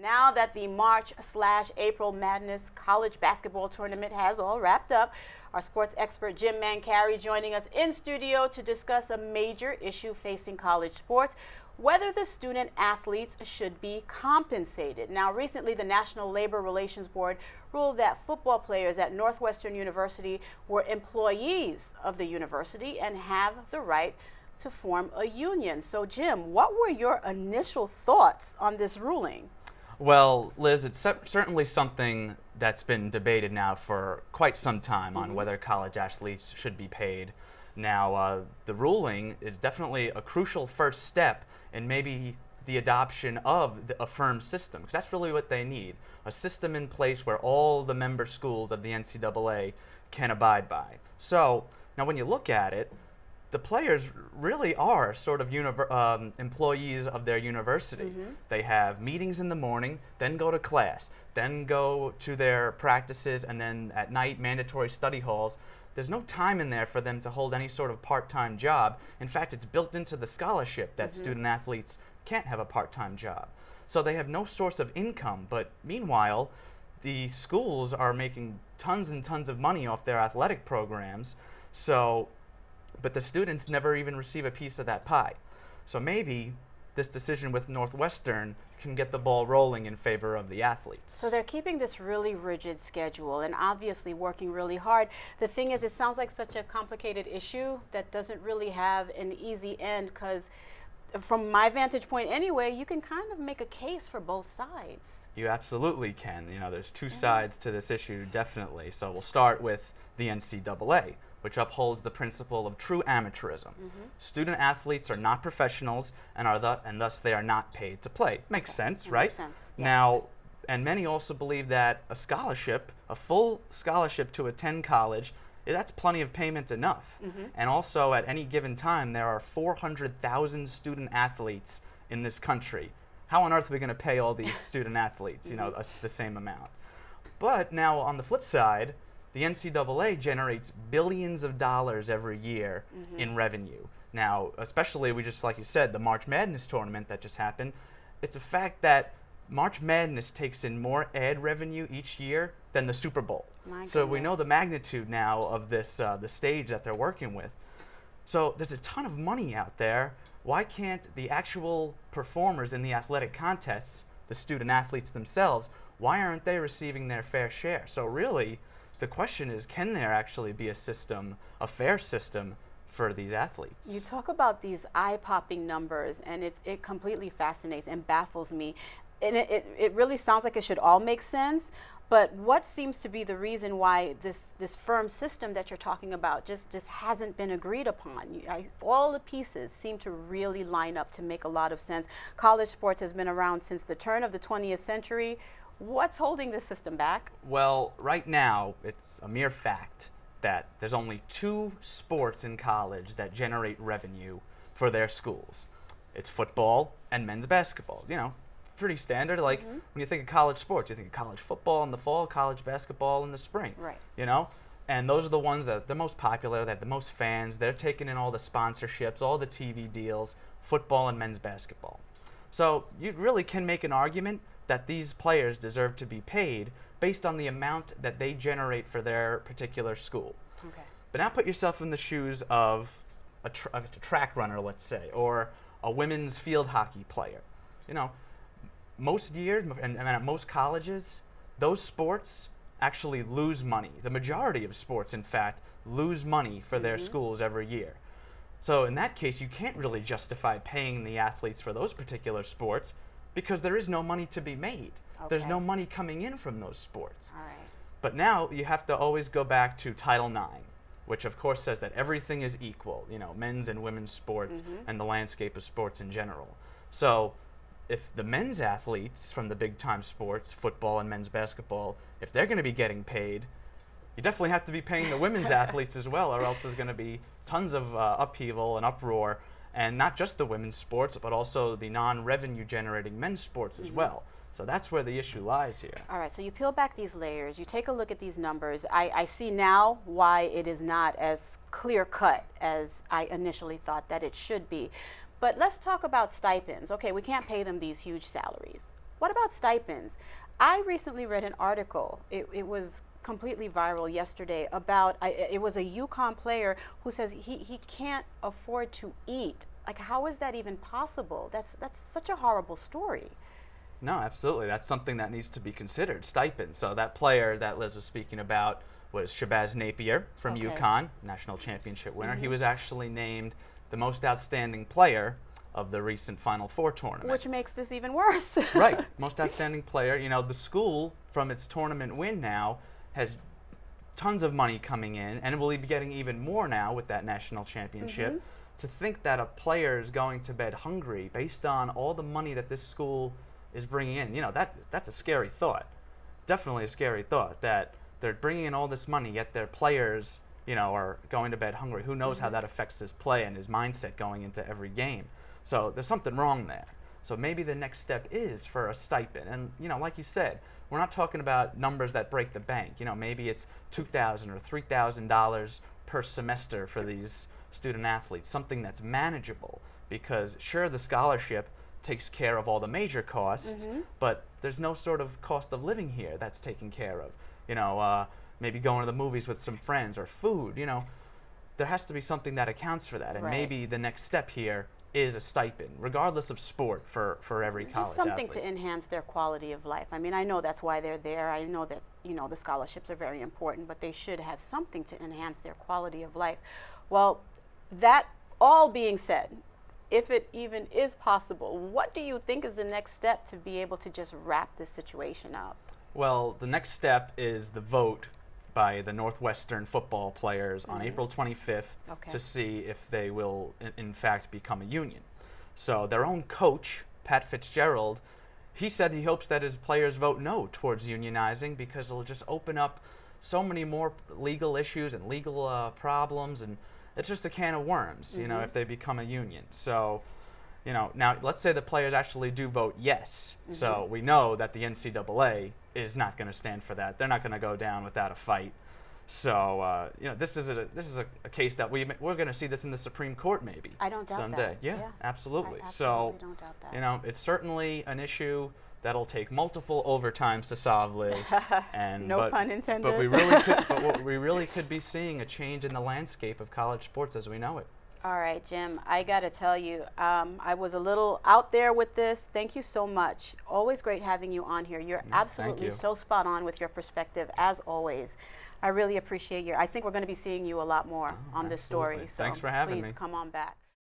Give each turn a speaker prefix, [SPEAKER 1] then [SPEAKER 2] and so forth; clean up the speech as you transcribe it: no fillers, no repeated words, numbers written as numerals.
[SPEAKER 1] Now that the March/April Madness college basketball tournament has all wrapped up, our sports expert Jim Mancari joining us in studio to discuss a major issue facing college sports, whether the student athletes should be compensated. Now, recently the National Labor Relations Board ruled that football players at Northwestern University were employees of the university and have the right to form a union. So Jim, what were your initial thoughts on this ruling?
[SPEAKER 2] Well, Liz, it's certainly something that's been debated now for quite some time on whether college athletes should be paid. Now, the ruling is definitely a crucial first step in maybe the adoption of a firm system, because that's really what they need, a system in place where all the member schools of the NCAA can abide by. So, now when you look at it, the players really are sort of employees of their university. They have meetings in the morning, then go to class, then go to their practices, and then at night, mandatory study halls. There's no time in there for them to hold any sort of part-time job. In fact, it's built into the scholarship that student athletes can't have a part-time job. So they have no source of income, but meanwhile, the schools are making tons and tons of money off their athletic programs. But the students never even receive a piece of that pie. So maybe this decision with Northwestern can get the ball rolling in favor of the athletes.
[SPEAKER 1] So they're keeping this really rigid schedule and obviously working really hard. The thing is, it sounds like such a complicated issue that doesn't really have an easy end, because from my vantage point anyway, you can kind of make a case for both sides.
[SPEAKER 2] You absolutely can. You know, there's two sides to this issue, definitely. So we'll start with the NCAA, which upholds the principle of true amateurism. Student athletes are not professionals and thus they are not paid to play. Makes sense, right?
[SPEAKER 1] Makes sense. Yeah.
[SPEAKER 2] Now, and many also believe that a scholarship, a full scholarship to attend college, that's plenty of payment enough. And also at any given time, there are 400,000 student athletes in this country. How on earth are we going to pay all these student athletes, you know, the same amount? But now on the flip side, the NCAA generates billions of dollars every year in revenue. Now, especially, like you said, the March Madness tournament that just happened, it's a fact that March Madness takes in more ad revenue each year than the Super Bowl. So we know the magnitude now of this, the stage that they're working with. So there's a ton of money out there. Why can't the actual performers in the athletic contests, the student athletes themselves, why aren't they receiving their fair share? So really, the question is, can there actually be a system, a fair system, for these athletes?
[SPEAKER 1] You talk about these eye-popping numbers, and it completely fascinates and baffles me. And it really sounds like it should all make sense, but what seems to be the reason why this firm system that you're talking about just hasn't been agreed upon? All the pieces seem to really line up to make a lot of sense. College sports has been around since the turn of the 20th century. What's holding this system back?
[SPEAKER 2] Well, right now, it's a mere fact that there's only 2 sports in college that generate revenue for their schools. It's football and men's basketball. You know, pretty standard. Like, when you think of college sports, you think of college football in the fall, college basketball in the spring.
[SPEAKER 1] Right.
[SPEAKER 2] You know? And those are the ones that are the most popular, that have the most fans. They're taking in all the sponsorships, all the TV deals, football and men's basketball. So you really can make an argument that these players deserve to be paid based on the amount that they generate for their particular school.
[SPEAKER 1] Okay.
[SPEAKER 2] But now put yourself in the shoes of a track runner, let's say, or a women's field hockey player. You know, most years and at most colleges, those sports actually lose money. The majority of sports, in fact, lose money for their schools every year. So in that case, you can't really justify paying the athletes for those particular sports, because there is no money to be made.
[SPEAKER 1] Okay.
[SPEAKER 2] There's no money coming in from those sports.
[SPEAKER 1] All right.
[SPEAKER 2] But now you have to always go back to Title IX, which of course says that everything is equal, you know, men's and women's sports and the landscape of sports in general. So if the men's athletes from the big time sports, football and men's basketball, if they're going to be getting paid, you definitely have to be paying the women's athletes as well, or else there's going to be tons of upheaval and uproar. And not just the women's sports, but also the non-revenue generating men's sports as well. So that's where the issue lies here.
[SPEAKER 1] All right, so you peel back these layers, you take a look at these numbers. I see now why it is not as clear-cut as I initially thought that it should be. But let's talk about stipends. Okay, we can't pay them these huge salaries. What about stipends? I recently read an article. It was completely viral yesterday about, it was a UConn player who says he can't afford to eat. Like, how is that even possible? That's such a horrible story.
[SPEAKER 2] No, absolutely. That's something that needs to be considered, stipends. So that player that Liz was speaking about was Shabazz Napier from UConn, national championship winner. He was actually named the most outstanding player of the recent Final Four tournament.
[SPEAKER 1] Which makes this even worse.
[SPEAKER 2] Right, most outstanding player. You know, the school, from its tournament win now, has tons of money coming in, and will be getting even more now with that national championship. To think that a player is going to bed hungry based on all the money that this school is bringing in, you know, that's a scary thought. Definitely a scary thought that they're bringing in all this money, yet their players, you know, are going to bed hungry. Who knows how that affects his play and his mindset going into every game. So there's something wrong there. So maybe the next step is for a stipend. And, you know, like you said, we're not talking about numbers that break the bank. You know, maybe it's $2,000 or $3,000 per semester for these student athletes, something that's manageable, because sure, the scholarship takes care of all the major costs, but there's no sort of cost of living here that's taken care of. You know, maybe going to the movies with some friends or food, you know, there has to be something that accounts for that. And maybe the next step here is a stipend, regardless of sport, for every college
[SPEAKER 1] Just something
[SPEAKER 2] athlete.
[SPEAKER 1] to enhance their quality of life. I mean, I know that's why they're there. I know that, you know, the scholarships are very important, but they should have something to enhance their quality of life. Well, that all being said, if it even is possible, what do you think is the next step to be able to just wrap this situation up?
[SPEAKER 2] Well, the next step is the vote by the Northwestern football players on April 25th to see if they will, in fact, become a union. So their own coach, Pat Fitzgerald, he said he hopes that his players vote no towards unionizing, because it'll just open up so many more legal issues and legal problems, and it's just a can of worms, you know, if they become a union. So, you know, now let's say the players actually do vote yes. So we know that the NCAA is not going to stand for that. They're not going to go down without a fight. So, you know, this is a case that we're going to see this in the Supreme Court maybe.
[SPEAKER 1] I don't doubt
[SPEAKER 2] someday.
[SPEAKER 1] that.
[SPEAKER 2] Yeah, absolutely.
[SPEAKER 1] I
[SPEAKER 2] So,
[SPEAKER 1] don't doubt that.
[SPEAKER 2] you know, it's certainly an issue that'll take multiple overtimes to solve, Liz. And
[SPEAKER 1] No pun intended.
[SPEAKER 2] But we really could. But what we really could be seeing a change in the landscape of college sports as we know it.
[SPEAKER 1] All right, Jim, I got to tell you, I was a little out there with this. Thank you so much. Always great having you on here. You're absolutely so spot on with your perspective, as always. I really appreciate I think we're going to be seeing you a lot more on this story. So
[SPEAKER 2] Thanks for having me.
[SPEAKER 1] Please come on back.